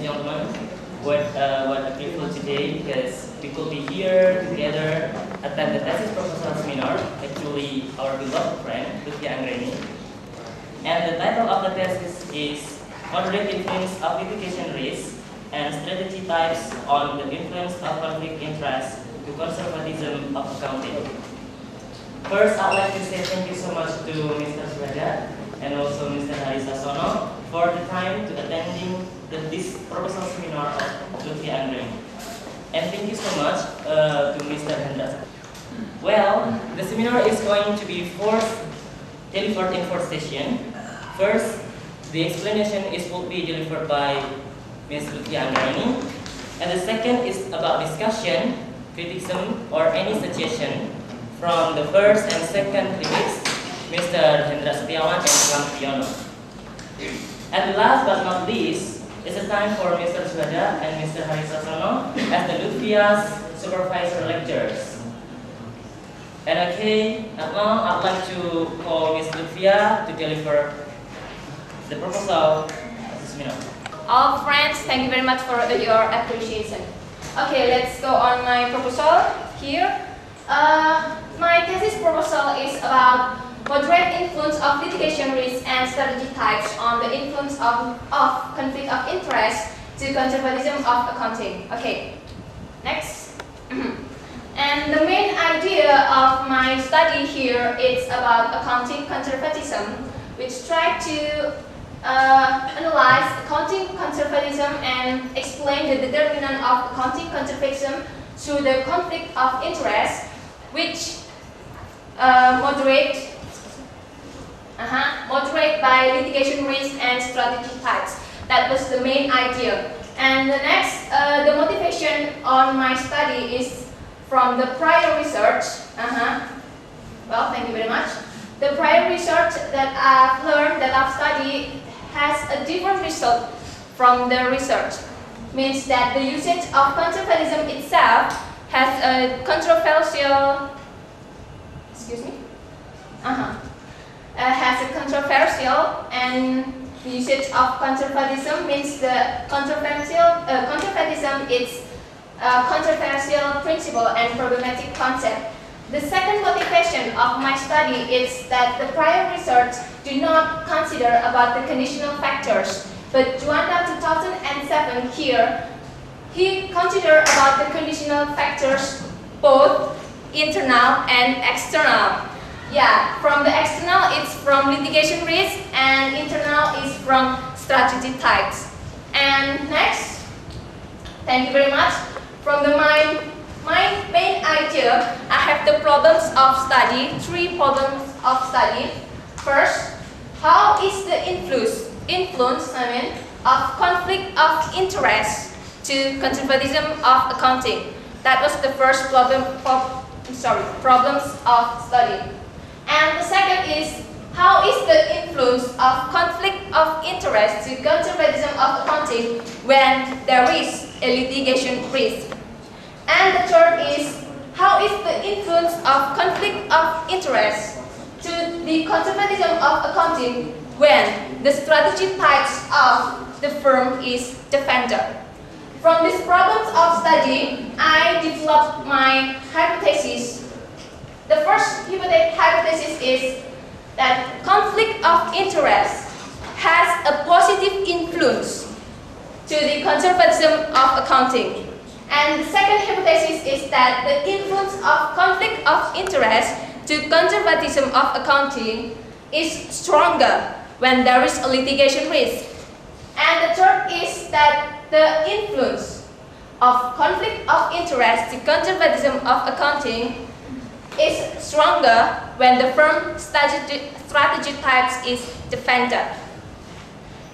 gentlemen. What a privilege today, because we could be here together, attend the thesis proposal seminar. Actually, our beloved friend, Lutfia Anggraini. And the title of the thesis is Moderate Influence of Litigation Risk and Strategy Types on the Influence of Conflict Interest to Conservatism of Accounting. First, I'd like to say thank you so much to Mr. Hadak and also Mr. Harisassono for the time to attending this proposal seminar of Lutfia Anggraini. And thank you so much to Mr. Hendra. Well, the seminar is going to be delivered in four sessions. First, the explanation will be delivered by Ms. Lutfia Anggraini. And the second is about discussion, criticism, or any suggestion from the first and second critics, Mr. Hendra and Lutfia. And last but not least, it's a time for Mr. Hadak and Mr. Harisassono as the Lutfia's supervisor lecturers. And okay, now I'd like to call Ms. Lutfia to deliver the proposal of the seminar. All friends, thank you very much for your appreciation. Okay, let's go on my proposal here. My thesis proposal is about moderate influence of litigation risk and strategy types on the influence of conflict of interest to conservatism of accounting. Okay, next. And the main idea of my study here is about accounting conservatism, which try to analyze accounting conservatism and explain the determinant of accounting conservatism through the conflict of interest, which moderate by litigation risk and strategy types. That was the main idea. And the next, the motivation on my study is from the prior research. Well, thank you very much. The prior research that I've learned, that I've studied, has a different result from the research. Means that the usage of conservatism itself has a controversial, has a controversial, and the usage of conservatism means the conservatism is a controversial principle and problematic concept. The second motivation of my study is that the prior research do not consider about the conditional factors, but Juanda 2007 here, he considered about the conditional factors both internal and external. Yeah, from the external it's from litigation risk and internal is from strategy types. And next, thank you very much. From my main idea, I have the problems of study, three problems of study. First, how is the influence of conflict of interest to conservatism of accounting? That was the first problems of study. And the second is, how is the influence of conflict of interest to conservatism of accounting when there is a litigation risk? And the third is, how is the influence of conflict of interest to the conservatism of accounting when the strategy types of the firm is defender? From these problems of study, I developed my hypothesis. The first hypothesis is that conflict of interest has a positive influence to the conservatism of accounting. And the second hypothesis is that the influence of conflict of interest to conservatism of accounting is stronger when there is a litigation risk. And the third is that the influence of conflict of interest to conservatism of accounting is stronger when the firm strategy types is defender.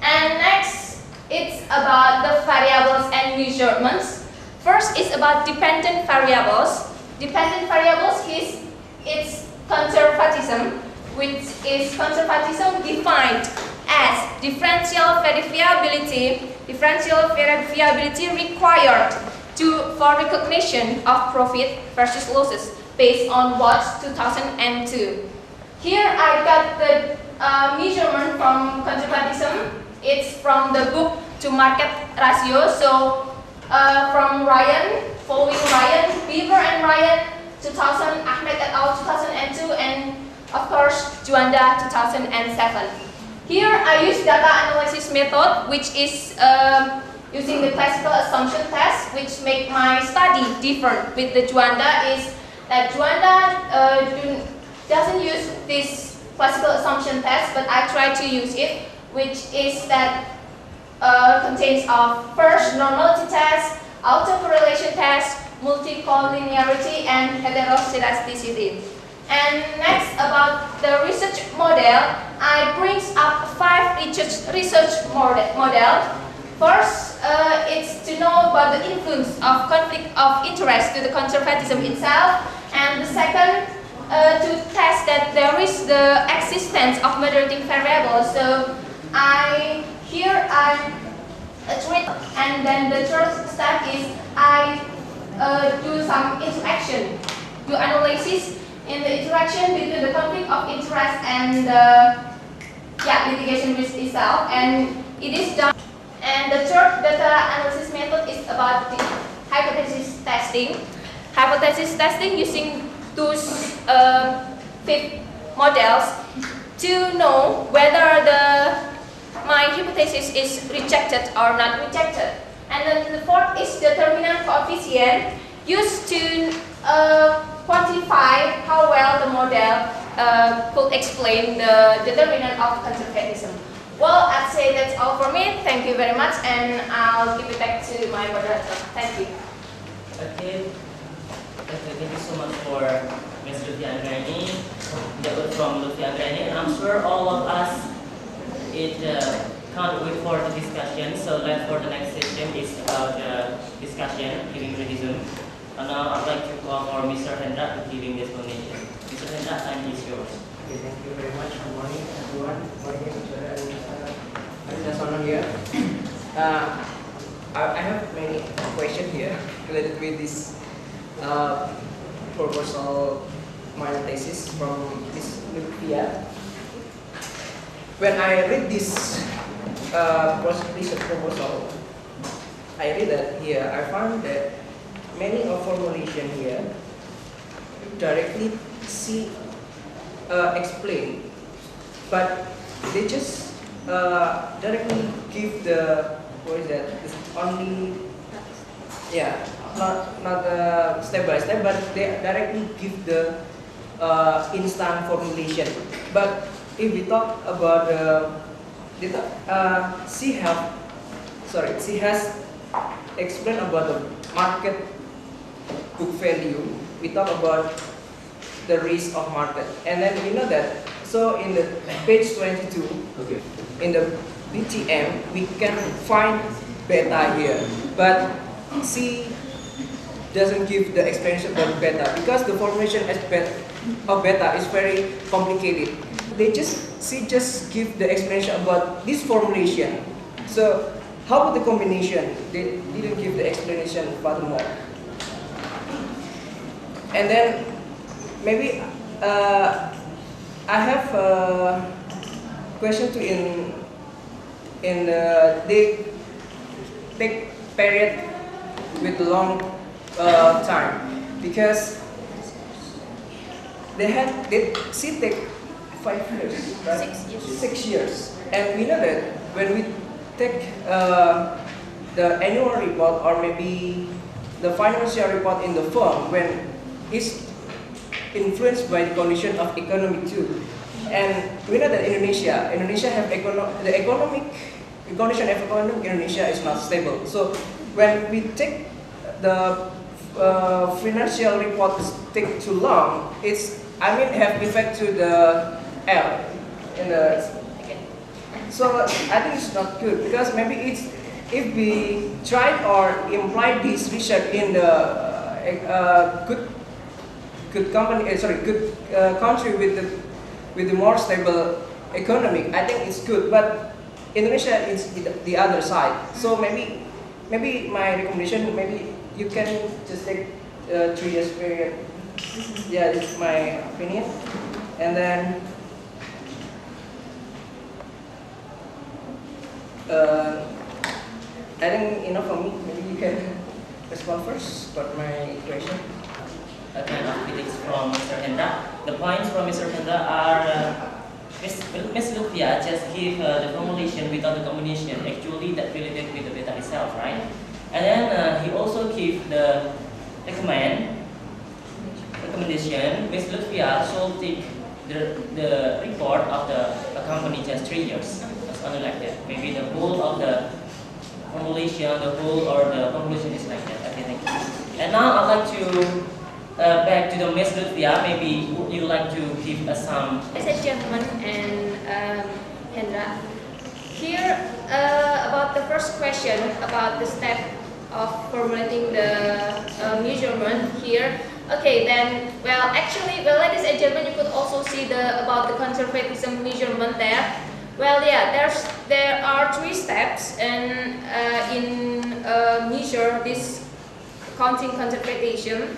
And next, it's about the variables and measurements. First is about dependent variables. Dependent variables is its conservatism, which is conservatism defined as differential verifiability required for recognition of profit versus losses based on Watts 2002. Here I got the measurement from conservatism. It's from the book to market ratio. So from following Ryan, Beaver and Ryan, 2000, Ahmed et al. 2002, and of course Juanda 2007. Here I use data analysis method, which is using the classical assumption test, which make my study different with the Juanda. Is that Juanda doesn't use this classical assumption test, but I try to use it, which is that contains of first normality test, autocorrelation test, multicollinearity, and heteroscedasticity. And next, about the research model, I bring up 5 research model. First, it's to know about the influence of conflict of interest to the conservatism itself, and the second, to test that there is the existence of moderating variables. So here I treat, and then the third step is I do some interaction, do analysis in the interaction between the conflict of interest and the litigation risk itself, and it is done. And the third data analysis method is about the hypothesis testing. Hypothesis testing using those 5 models to know whether my hypothesis is rejected or not rejected. And then the fourth is determinant coefficient used to quantify how well the model could explain the determinant of conservatism. Well, I'd say that's all for me. Thank you very much, and I'll give it back to my moderator. Thank you. Okay. Thank you so much for Ms. Lutfia Anggraini. That was from Lutfia Anggraini. I'm sure all of us can't wait for the discussion. So let's for the next session is about discussion giving criticism. And now I'd like to call for Mr. Hendra to giving this explanation. Mr. Hendra, time is yours. Okay, thank you very much. Good morning, everyone. Good morning, Mr. here. I have many questions here related with this proposal, my thesis from this Lutfia. When I read this research proposal, I read that here, I found that many of formulation here directly explain, but they just directly give the It's only not step by step, but they directly give the instant formulation. But if we talk about she has explained about the market book value. We talk about the risk of market, and then we know that. So in the page 22, okay, in the BTM, we can find beta here, but she doesn't give the explanation about beta because the formulation aspect of beta is very complicated. She just give the explanation about this formulation. So how about the combination? They didn't give the explanation furthermore. And then maybe I have a question to they take period with long time because she take 5 years, right? 6 years. 6 years, and we know that when we take the annual report or maybe the financial report in the firm, when it's influenced by the condition of economy too, and we know that Indonesia have the economic condition of economic Indonesia is not stable. So when we take the financial reports take too long, have effect to the L in the. So I think it's not good because maybe if we try or imply this research in the good country with the more stable economy, I think it's good. But Indonesia is the other side. So maybe my recommendation, maybe you can just take 3 years period. Yeah, this is my opinion. And then I think enough for me. Maybe you can respond first about my question. A kind of critics from Mr. Hendra. The points from Mr. Hendra are Miss Lutfia just give the formulation without the combination. Actually, that related with the beta itself, right? And then he also give the recommendation. Miss Lutfia should take the report of the company just 3 years. It's only like that. Maybe the whole of the formulation, the whole or the conclusion is like that. Okay, thank you. And now I'd like to back to the Miss Lutfia. Maybe you would like to give us some. As a gentleman and Hendra, here about the first question about the step of formulating the measurement here. Okay, then, well, actually, well, ladies and gentlemen, you could also see about the conservatism measurement there. Well, yeah, there are 3 steps and in measure this accounting conservatism,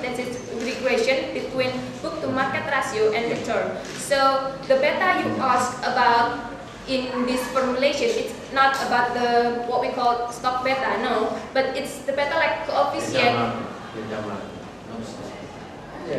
that is regression between book to market ratio and return. So the beta you ask about in this formulation, it's not about the what we call stock beta, no, but it's the beta like coefficient. Yeah.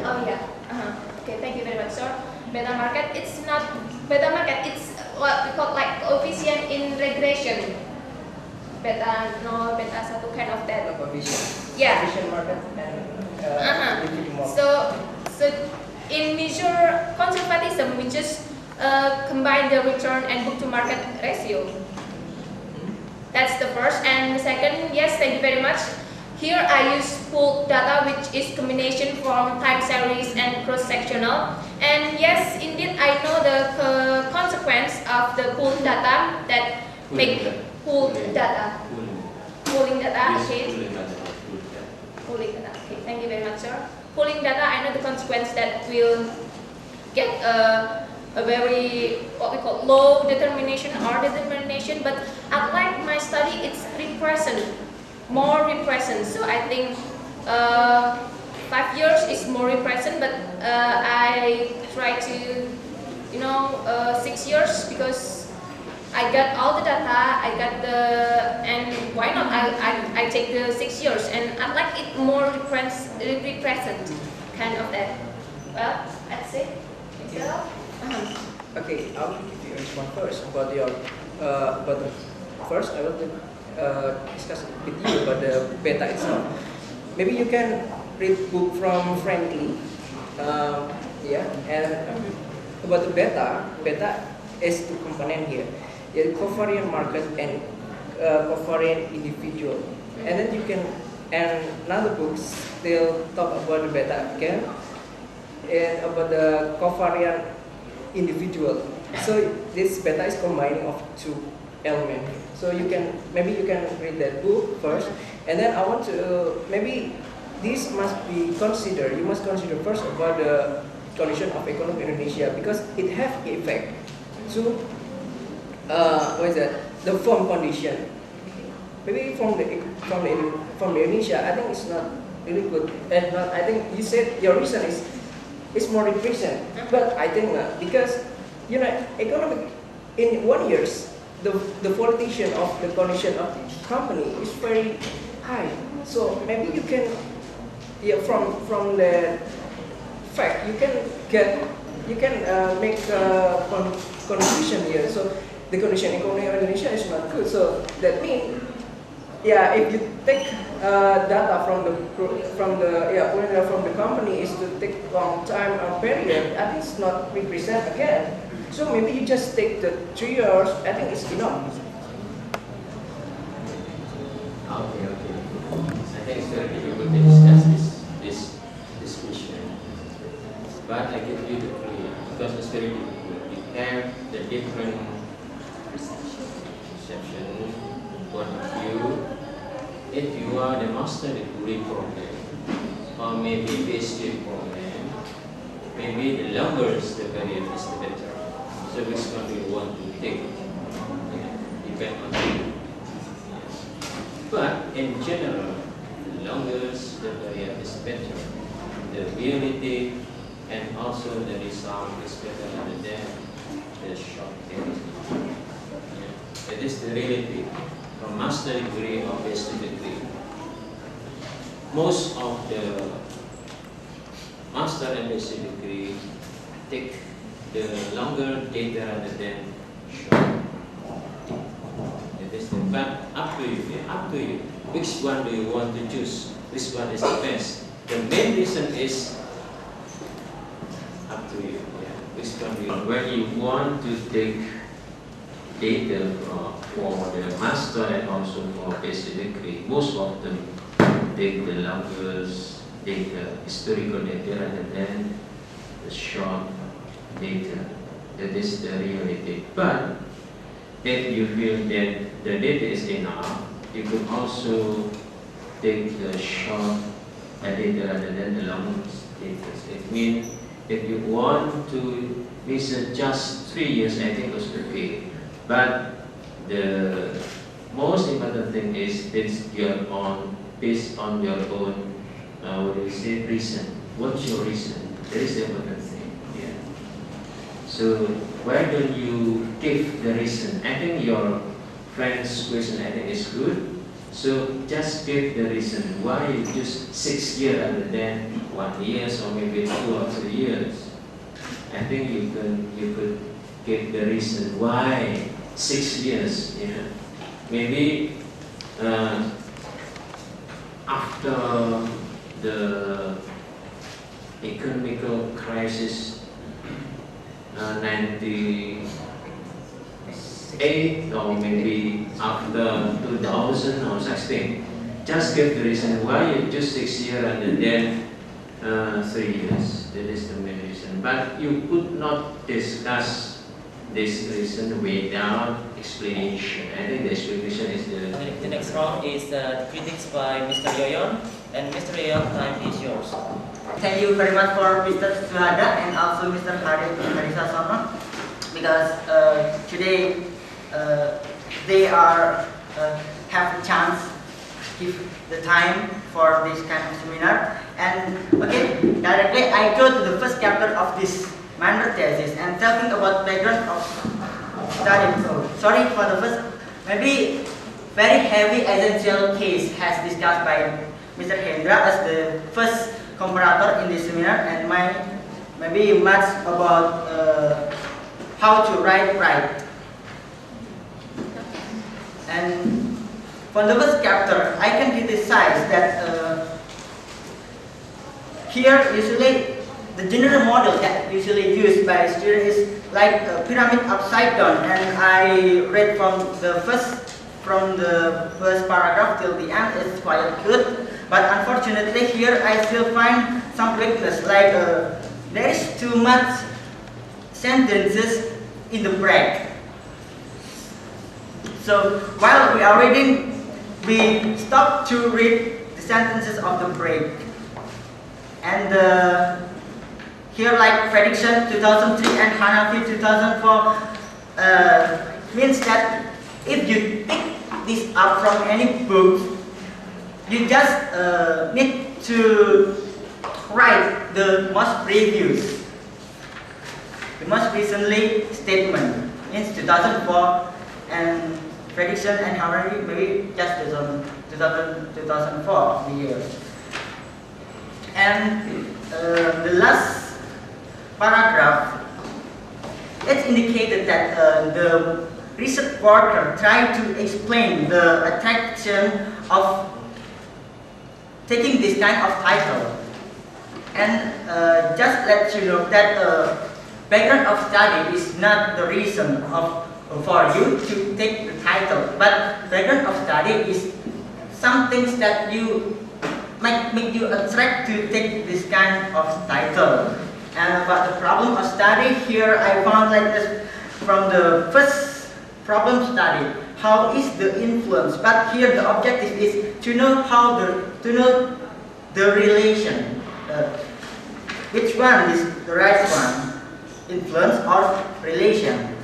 Oh yeah. Okay, thank you very much, sir. Beta market, it's not beta market. It's what we call like coefficient in regression. Beta no, beta satu kind of that. Yeah. Coefficient market and So in measure conservatism, we just combine the return and book to market ratio. That's the first. And the second, yes, thank you very much. Here I use pooled data, which is combination from time series and cross-sectional. And yes, indeed, I know the consequence of the pooled data that make pooled data. Pooling data, okay. Pooling data, okay. Thank you very much, sir. Pooling data, I know the consequence that will get a very what we call low determination or determination, but unlike my study, it's represent. More represent, so I think 5 years is more represent, but I try to, 6 years because I got all the data, and why not? I take the 6 years, and I like it more represent, kind of that. Well, that's it. Okay, I will give you a response first about your but first I will discuss with you about the beta itself. Maybe you can read book from Frankly, and about the beta is 2 component here, covariant market and covariant individual. And then you can, and another books they'll talk about the beta again and about the covariant individual. So this beta is combining of 2 elements. So maybe you can read that book first, and then I want to maybe this must be considered. You must consider first about the condition of economy Indonesia because it have effect to the firm condition. Maybe from the Indonesia, I think it's not really good. And I think you said your reason is more represent, but I think not because economic in 1 year. The volatility of the condition of the company is very high. So maybe you can, from the fact you can make a conclusion here. So the condition economy of Indonesia is not good. So that means, if you take data from the company is to take long time period, I think it's not represent again. So maybe you just take the 3 years, I think it's enough. Okay. I think it's very difficult to discuss this issue. But I give you the clue because it's very difficult. You have the different perception, point of view. If you are the master degree program, or maybe PhD program, maybe the longer the career is the better. So which one you want to take? Depend on you. But in general, the longer the career is better. The reality and also the result is better than the short career. It is the reality. a master degree or PhD degree, most of the master and PhD degree take the longer data rather than short. That is the, but up to you, yeah, up to you. Which one do you want to choose? Which one is the best? The main reason is up to you. Yeah. Which one do you want? When you want to take data for the master and also for PhD degree, most of them take the longest data, historical data rather than the short data. That is the reality. But if you feel that the data is enough, you could also take the short data rather than the long data. It means if you want to visit just 3 years, I think it's okay. But the most important thing is it's your own, based on your own, what do you say, reason. What's your reason? That is the important thing. Yeah. So why don't you give the reason? I think your friend's question, I think, is good. So just give the reason why you choose 6 years rather than 1 year or maybe 2 or 3 years. I think you could give the reason why 6 years. Yeah. Maybe after the economical crisis 98 or maybe after 2000 or such thing. Just give the reason why you choose 6 years rather than 3 years. That is the main reason. But you could not discuss this reason without explanation. I think the explanation is The next round is critics by Mr. YoYon, and Mr. YoYon, time is yours. Thank you very much for Mr. Hadak and also Mr. Hadak because today they are have a chance give the time for this kind of seminar. And okay, directly I go to the first chapter of this minor thesis and talking about background of study. So sorry for the first, maybe very heavy essential case has discussed by Mr. Hendra as the first comparator in this seminar, and maybe much about how to write right. And for the first chapter, I can criticize that here usually the general model that usually used by students is like a pyramid upside down, and I read from the first paragraph till the end. It's quite good, but unfortunately here I still find some weakness, like there is too much sentences in the break. So while we are reading, we stop to read the sentences of the break. And here, like prediction 2003 and Hanafi 2004 means that if you pick this up from any book, you just need to write the most previous, the most recently statement, means 2004, and prediction and Hanafi maybe just 2004 of the year. And the last paragraph, it's indicated that the research worker tried to explain the attraction of taking this kind of title. And just let you know that background of study is not the reason for you to take the title, but background of study is some things that you might make you attract to take this kind of title. And about the problem of study, here I found like this from the first problem study, how is the influence? But here the objective is to know how the relation. Which one is the right one? Influence or relation?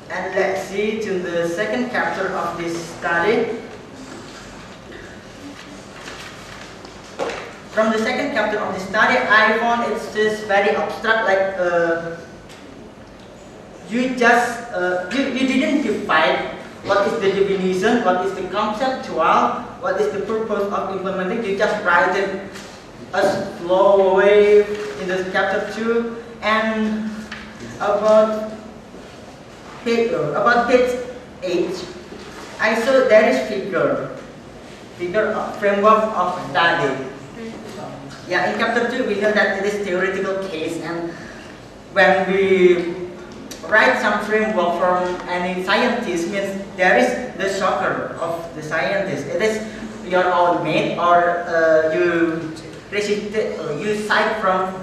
And let's see to the second chapter of this study. From the second chapter of the study, I found it's just very abstract, like you didn't divide what is the definition, what is the conceptual, what is the purpose of implementing. You just write it a slow way in the chapter 2. And about page 8, I saw there is figure of framework of study. Yeah, in chapter 2 we know that it is theoretical case, and when we write some framework from any scientist, means there is the shocker of the scientist. It is your own made, or you cite from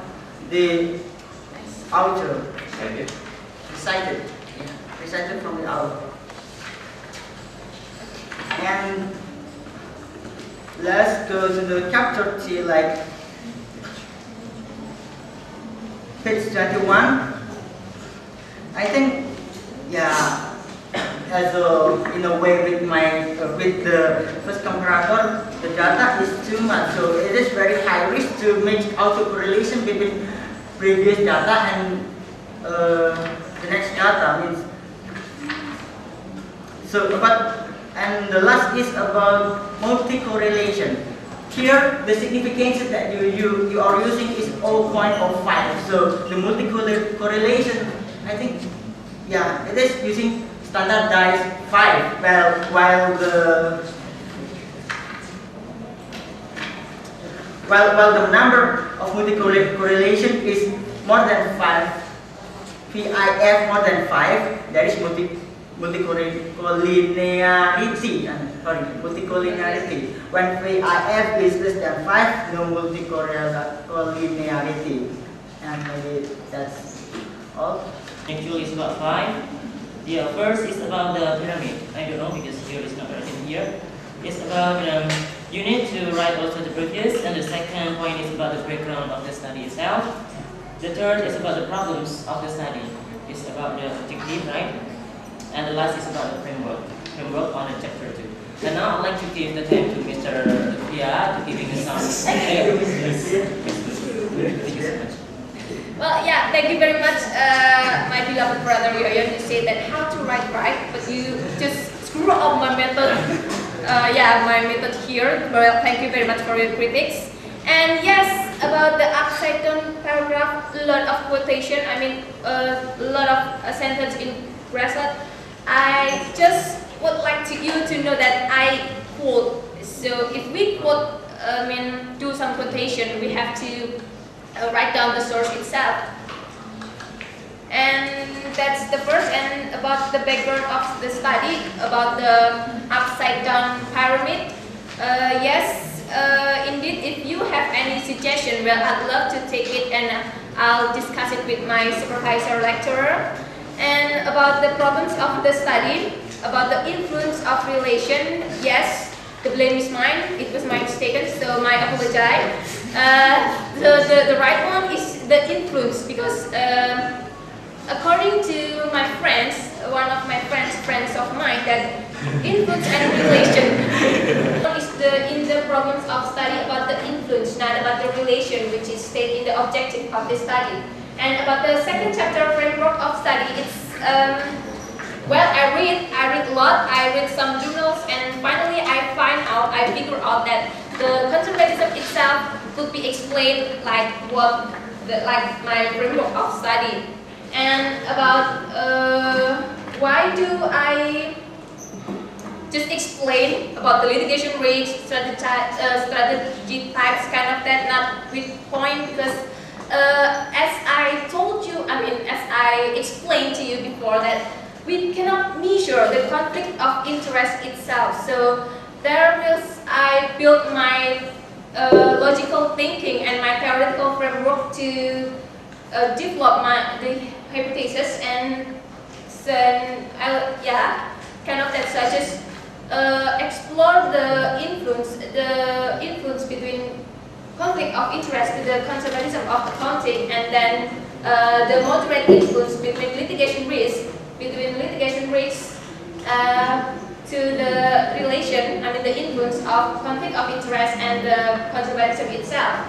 the author. Recited from the author. And let's go to the chapter 3, like page 21. I think, yeah, in a way with with the first comparator, the data is too much, so it is very high risk to make autocorrelation between previous data and the next data. Means so, and the last is about multi-correlation. Here, the significance that you are using is 0.05. So the multi-correlation, I think, yeah, it is using standardized 5, while the number of multi-correlation is more than 5, FIA more than 5, there is multicollinearity. Multicollinearity. When FIF is less than 5, no multicollinearity. And maybe that's all. Actually, it's about 5. The first is about the pyramid. I don't know because here is not written here. It's about you need to write also the previous, and the second point is about the background of the study itself. The third is about the problems of the study. It's about the objective, right? And the last is about the framework on the chapter 2. And now I'd like to give the time to Mr. Lutfia to giving us some. Thank you so much. Well, yeah, thank you very much, my beloved brother YoYon. You said that how to write right, but you just screw up my method. My method here. Well, thank you very much for your critics. And yes, about the upside down paragraph, a lot of quotation. I mean, a lot of sentence in bracket. I just would like you to know that I quote. So if we quote, do some quotation, we have to write down the source itself. And that's the first. And about the background of the study, about the upside down pyramid. Indeed, if you have any suggestion, well, I'd love to take it and I'll discuss it with my supervisor lecturer. And about the problems of the study, about the influence of relation, yes, the blame is mine. It was my mistake, so I apologize. The right one is the influence, because according to my friends, one of my friends of mine, that influence and relation is in the problems of study about the influence, not about the relation, which is stated in the objective of the study. And about the second chapter, framework of study, it's I read a lot. I read some journals, and finally I figure out that the conservatism itself could be explained like my framework of study. And about why do I just explain about the litigation risk, strategy types, kind of that, not with point, because as I told you, as I explained to you before, that we cannot measure the conflict of interest itself. So I built my logical thinking and my theoretical framework to develop the hypothesis, and then kind of that. So I just explore the influence between conflict of interest to the conservatism of accounting, and then the moderate influence between litigation risk to the relation, the influence of conflict of interest and the conservatism itself.